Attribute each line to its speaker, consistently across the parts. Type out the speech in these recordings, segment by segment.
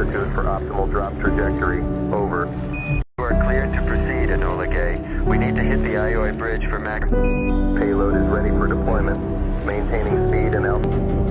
Speaker 1: altitude for optimal drop trajectory. Over.
Speaker 2: You are cleared to proceed, Enola Gay. We need to hit the Ioi Bridge for max.
Speaker 1: Payload is ready for deployment. Maintaining speed and altitude.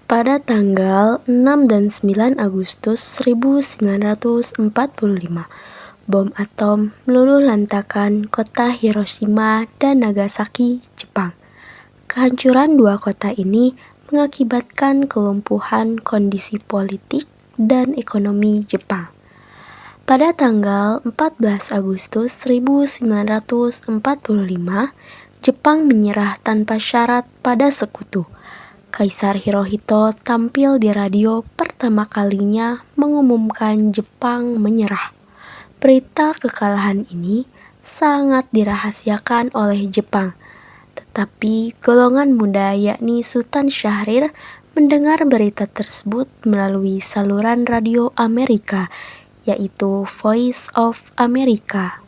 Speaker 3: Pada tanggal 6 dan 9 Agustus 1945, bom atom meluluh lantakan kota Hiroshima dan Nagasaki, Jepang. Kehancuran dua kota ini mengakibatkan kelumpuhan kondisi politik dan ekonomi Jepang. Pada tanggal 14 Agustus 1945, Jepang menyerah tanpa syarat pada sekutu. Kaisar Hirohito tampil di radio pertama kalinya mengumumkan Jepang menyerah. Berita kekalahan ini sangat dirahasiakan oleh Jepang, tetapi golongan muda yakni Sultan Syahrir mendengar berita tersebut melalui saluran radio Amerika, yaitu Voice of America.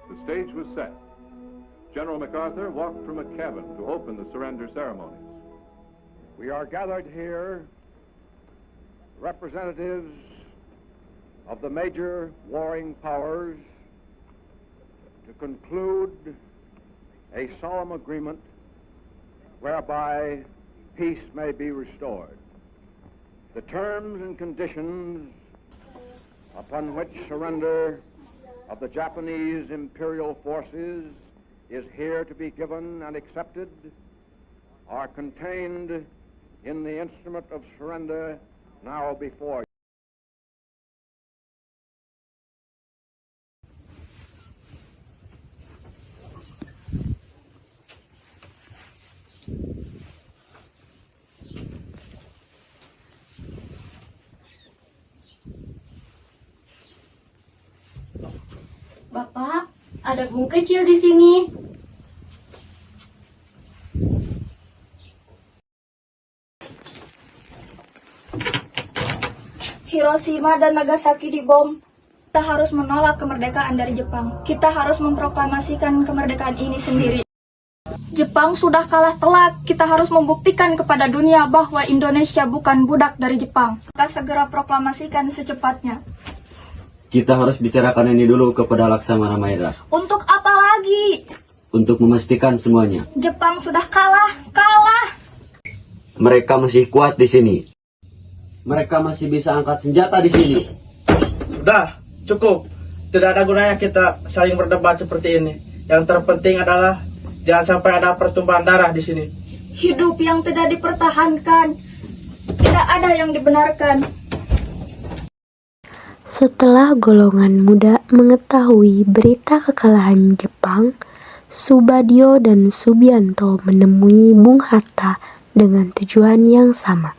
Speaker 4: The stage was set. General MacArthur walked from a cabin to open the surrender ceremonies.
Speaker 5: We are gathered here, representatives of the major warring powers, to conclude a solemn agreement whereby peace may be restored. The terms and conditions upon which surrender of the Japanese imperial forces is here to be given and accepted are contained in the instrument of surrender now before you.
Speaker 6: Bapak, ada bung kecil di sini.
Speaker 7: Hiroshima dan Nagasaki dibom. Kita harus menolak kemerdekaan dari Jepang. Kita harus memproklamasikan kemerdekaan ini sendiri. Jepang sudah kalah telak. Kita harus membuktikan kepada dunia bahwa Indonesia bukan budak dari Jepang. Kita segera proklamasikan secepatnya.
Speaker 8: Kita harus bicarakan ini dulu kepada Laksamana Maeda.
Speaker 7: Untuk apa lagi?
Speaker 8: Untuk memastikan semuanya.
Speaker 7: Jepang sudah kalah.
Speaker 8: Mereka masih kuat di sini. Mereka masih bisa angkat senjata di sini.
Speaker 9: Sudah, cukup. Tidak ada gunanya kita saling berdebat seperti ini. Yang terpenting adalah jangan sampai ada pertumpahan darah di sini.
Speaker 7: Hidup yang tidak dipertahankan, tidak ada yang dibenarkan.
Speaker 3: Setelah golongan muda mengetahui berita kekalahan Jepang, Subadio dan Subianto menemui Bung Hatta dengan tujuan yang sama,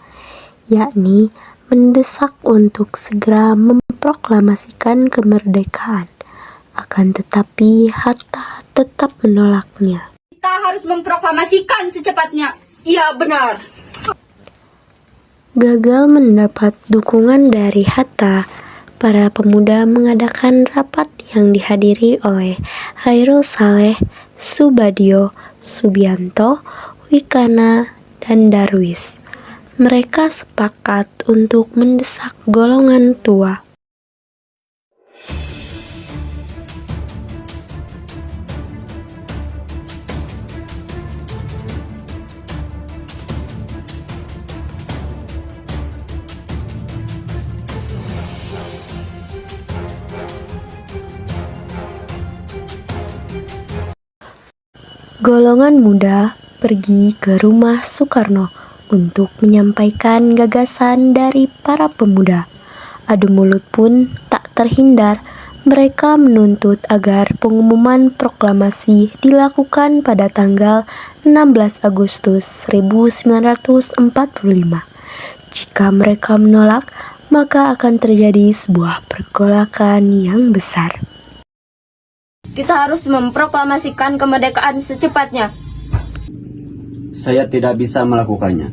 Speaker 3: yakni mendesak untuk segera memproklamasikan kemerdekaan. Akan tetapi Hatta tetap menolaknya.
Speaker 7: Kita harus memproklamasikan secepatnya. Iya, benar.
Speaker 3: Gagal mendapat dukungan dari Hatta, para pemuda mengadakan rapat yang dihadiri oleh Hairil Saleh, Subadio, Subianto, Wikana, dan Darwis. Mereka sepakat untuk mendesak golongan tua. Golongan muda pergi ke rumah Soekarno untuk menyampaikan gagasan dari para pemuda. Adu mulut pun tak terhindar. Mereka menuntut agar pengumuman proklamasi dilakukan pada tanggal 16 Agustus 1945. Jika mereka menolak, maka akan terjadi sebuah pergolakan yang besar.
Speaker 6: Kita harus memproklamasikan kemerdekaan secepatnya.
Speaker 8: Saya tidak bisa melakukannya.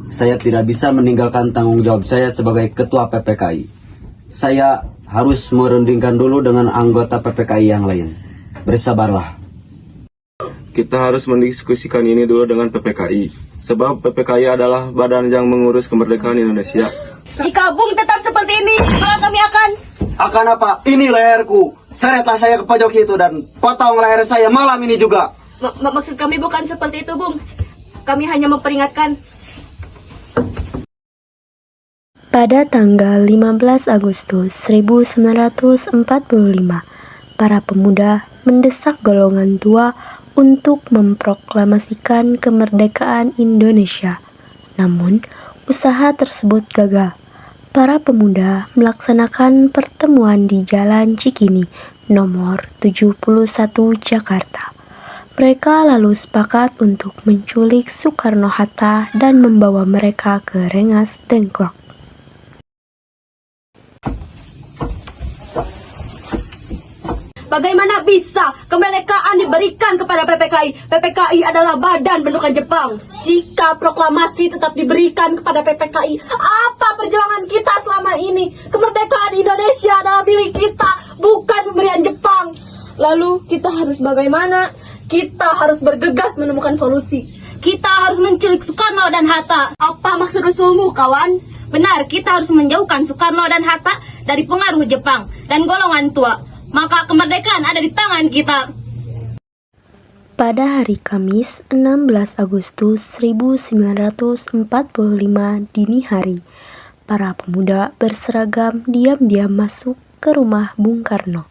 Speaker 8: Saya tidak bisa meninggalkan tanggung jawab saya sebagai ketua PPKI. Saya harus merundingkan dulu dengan anggota PPKI yang lain. Bersabarlah.
Speaker 10: Kita harus mendiskusikan ini dulu dengan PPKI. Sebab PPKI adalah badan yang mengurus kemerdekaan Indonesia.
Speaker 6: Jika Bung tetap seperti ini, maka kami akan...
Speaker 8: Akan apa? Ini leherku. Seretlah saya ke pojok situ dan potong leher saya malam ini juga.
Speaker 6: Maksud kami bukan seperti itu, Bung. Kami hanya memperingatkan.
Speaker 3: Pada tanggal 15 Agustus 1945, para pemuda mendesak golongan tua untuk memproklamasikan kemerdekaan Indonesia. Namun, usaha tersebut gagal. Para pemuda melaksanakan pertemuan di Jalan Cikini, nomor 71 Jakarta. Mereka lalu sepakat untuk menculik Soekarno-Hatta dan membawa mereka ke Rengas Dengklok.
Speaker 6: Bagaimana bisa kemerdekaan diberikan kepada PPKI? PPKI adalah badan bentukan Jepang. Jika proklamasi tetap diberikan kepada PPKI, apa perjuangan kita selama ini? Kemerdekaan Indonesia adalah milik kita, bukan pemberian Jepang. Lalu kita harus bagaimana? Kita harus bergegas menemukan solusi. Kita harus menculik Soekarno dan Hatta. Apa maksud usulmu, kawan? Benar, kita harus menjauhkan Soekarno dan Hatta dari pengaruh Jepang dan golongan tua. Maka kemerdekaan ada di tangan kita.
Speaker 3: Pada hari Kamis 16 Agustus 1945 dini hari, para pemuda berseragam diam-diam masuk ke rumah Bung Karno.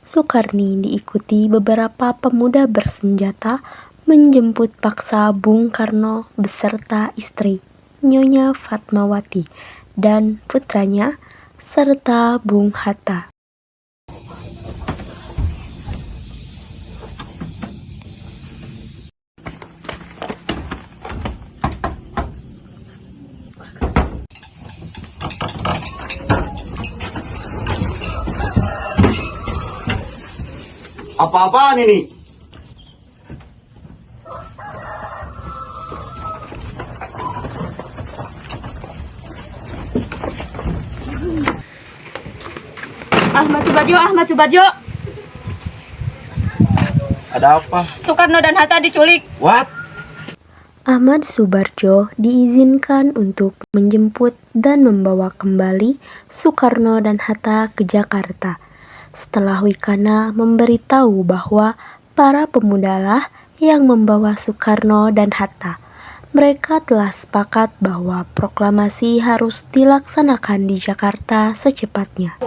Speaker 3: Soekarni diikuti beberapa pemuda bersenjata menjemput paksa Bung Karno beserta istri, Nyonya Fatmawati, dan putranya, serta Bung Hatta.
Speaker 8: Apa-apaan ini?
Speaker 6: Ahmad Subadjo.
Speaker 9: Ada apa?
Speaker 6: Soekarno dan Hatta diculik.
Speaker 9: What?
Speaker 3: Ahmad Subardjo diizinkan untuk menjemput dan membawa kembali Soekarno dan Hatta ke Jakarta. Setelah Wikana memberitahu bahwa para pemudalah yang membawa Soekarno dan Hatta, mereka telah sepakat bahwa proklamasi harus dilaksanakan di Jakarta secepatnya.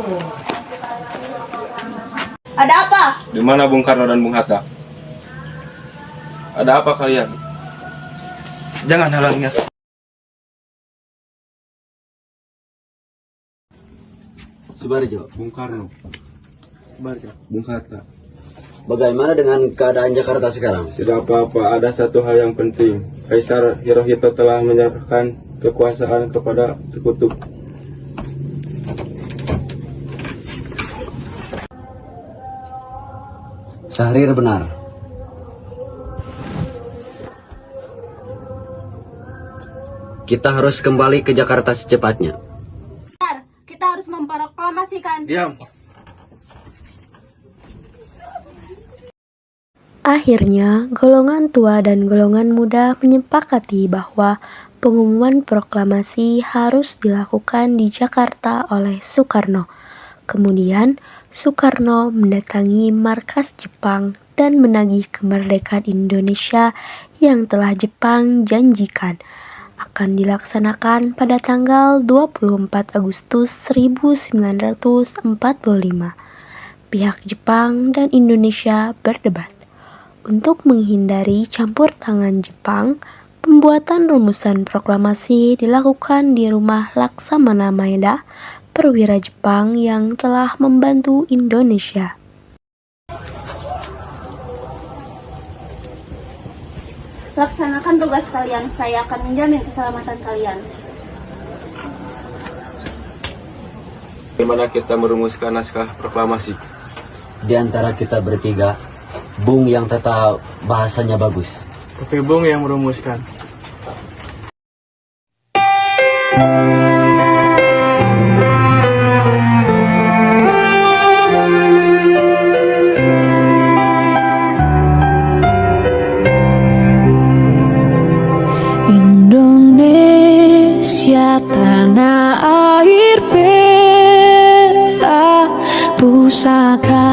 Speaker 6: Ada apa?
Speaker 10: Di mana Bung Karno dan Bung Hatta? Ada apa kalian?
Speaker 9: Jangan halangi aku.
Speaker 8: Subardjo,
Speaker 10: Bung Karno, Bung Hatta.
Speaker 8: bagaimana dengan keadaan Jakarta sekarang?
Speaker 10: Tidak apa-apa, ada satu hal yang penting. Kaisar Hirohito telah menyerahkan kekuasaan kepada sekutu.
Speaker 8: Syahrir benar. Kita harus kembali ke Jakarta secepatnya.
Speaker 6: Benar, kita harus memproklamasikan.
Speaker 9: Diam.
Speaker 3: Akhirnya, golongan tua dan golongan muda menyepakati bahwa pengumuman proklamasi harus dilakukan di Jakarta oleh Soekarno. Kemudian, Soekarno mendatangi markas Jepang dan menagih kemerdekaan Indonesia yang telah Jepang janjikan akan dilaksanakan pada tanggal 24 Agustus 1945. Pihak Jepang dan Indonesia berdebat. Untuk menghindari campur tangan Jepang, Pembuatan rumusan proklamasi dilakukan di Rumah Laksamana Maeda, perwira Jepang yang telah membantu Indonesia.
Speaker 6: Laksanakan tugas kalian, saya akan menjamin keselamatan kalian.
Speaker 10: Bagaimana kita merumuskan naskah proklamasi?
Speaker 8: Di antara kita bertiga, Bung yang tata bahasanya bagus.
Speaker 9: Tapi Bung yang merumuskan.
Speaker 11: Indonesia tanah air peta pusaka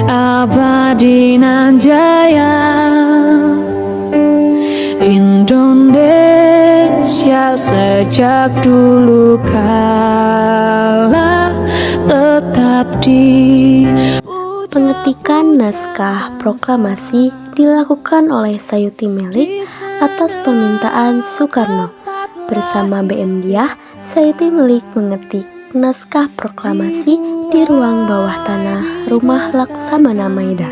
Speaker 11: abadi nan jaya. Indonesia sejak dulu kala tetap di.
Speaker 3: Pengetikan naskah proklamasi dilakukan oleh Sayuti Melik atas permintaan Soekarno. Bersama BM Diah, Sayuti Melik mengetik naskah proklamasi di ruang bawah tanah Rumah Laksamana Maeda.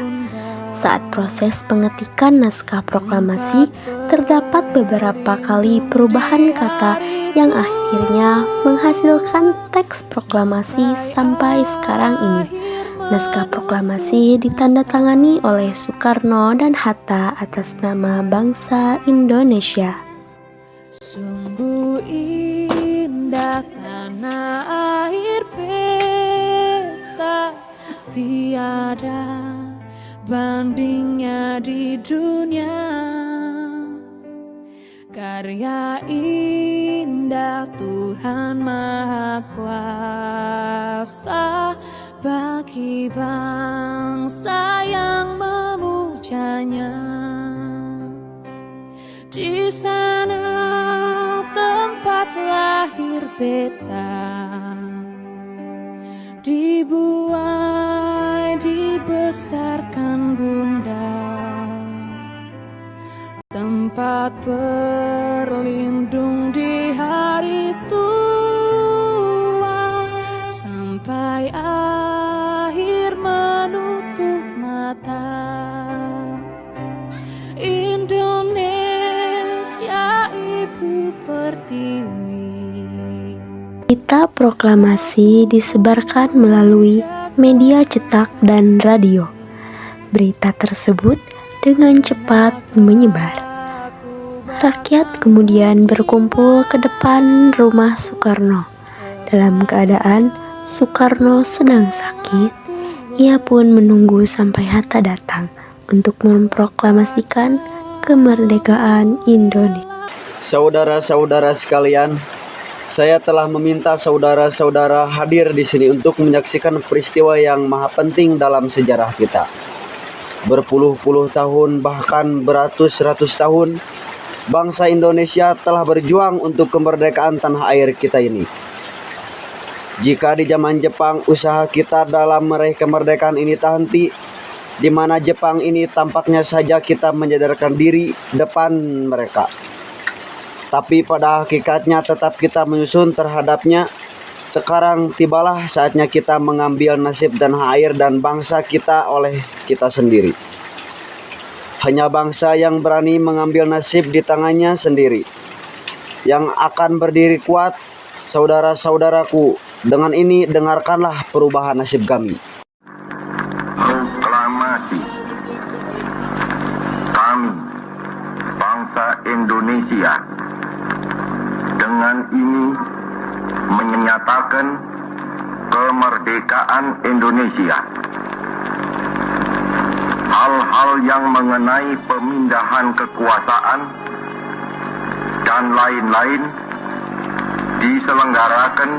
Speaker 3: Saat proses pengetikan naskah proklamasi, terdapat beberapa kali perubahan kata yang akhirnya menghasilkan teks proklamasi sampai sekarang ini. Naskah proklamasi ditandatangani oleh Soekarno dan Hatta atas nama bangsa Indonesia.
Speaker 11: Sungguh indah tanah air peta, tiada bandingnya di dunia. Karya indah Tuhan Maha Kuasa bagi bangsa yang memujanya. Di sana tempat lahir beta, dibuai dibesarkan bunda, tempat berlindung di hari tua, sampai akhir menutup mata. Indonesia Ibu Pertiwi.
Speaker 3: Berita proklamasi disebarkan melalui media cetak dan radio. Berita tersebut dengan cepat menyebar. Rakyat kemudian berkumpul ke depan rumah Soekarno. Dalam keadaan Soekarno sedang sakit, ia pun menunggu sampai Hatta datang untuk memproklamasikan kemerdekaan Indonesia.
Speaker 8: Saudara-saudara sekalian, saya telah meminta saudara-saudara hadir di sini untuk menyaksikan peristiwa yang maha penting dalam sejarah kita. Berpuluh-puluh tahun, bahkan beratus-ratus tahun, bangsa Indonesia telah berjuang untuk kemerdekaan tanah air kita ini. Jika di zaman Jepang usaha kita dalam meraih kemerdekaan ini tak henti, di mana Jepang ini tampaknya saja kita menyadarkan diri depan mereka. Tapi pada hakikatnya tetap kita menyusun terhadapnya. Sekarang tibalah saatnya kita mengambil nasib tanah air dan bangsa kita oleh kita sendiri. Hanya bangsa yang berani mengambil nasib di tangannya sendiri yang akan berdiri kuat. Saudara-saudaraku, dengan ini dengarkanlah perubahan nasib kami.
Speaker 2: Proklamasi. Kami, bangsa Indonesia, dengan ini menyatakan kemerdekaan Indonesia. Hal-hal yang mengenai pemindahan kekuasaan dan lain-lain diselenggarakan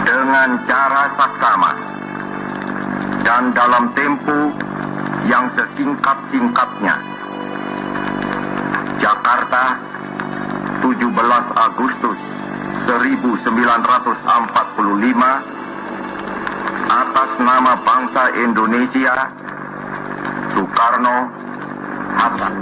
Speaker 2: dengan cara saksama dan dalam tempo yang sesingkat-singkatnya. Jakarta, 17 Agustus 1945, atas nama bangsa Indonesia, Soekarno, Hatta.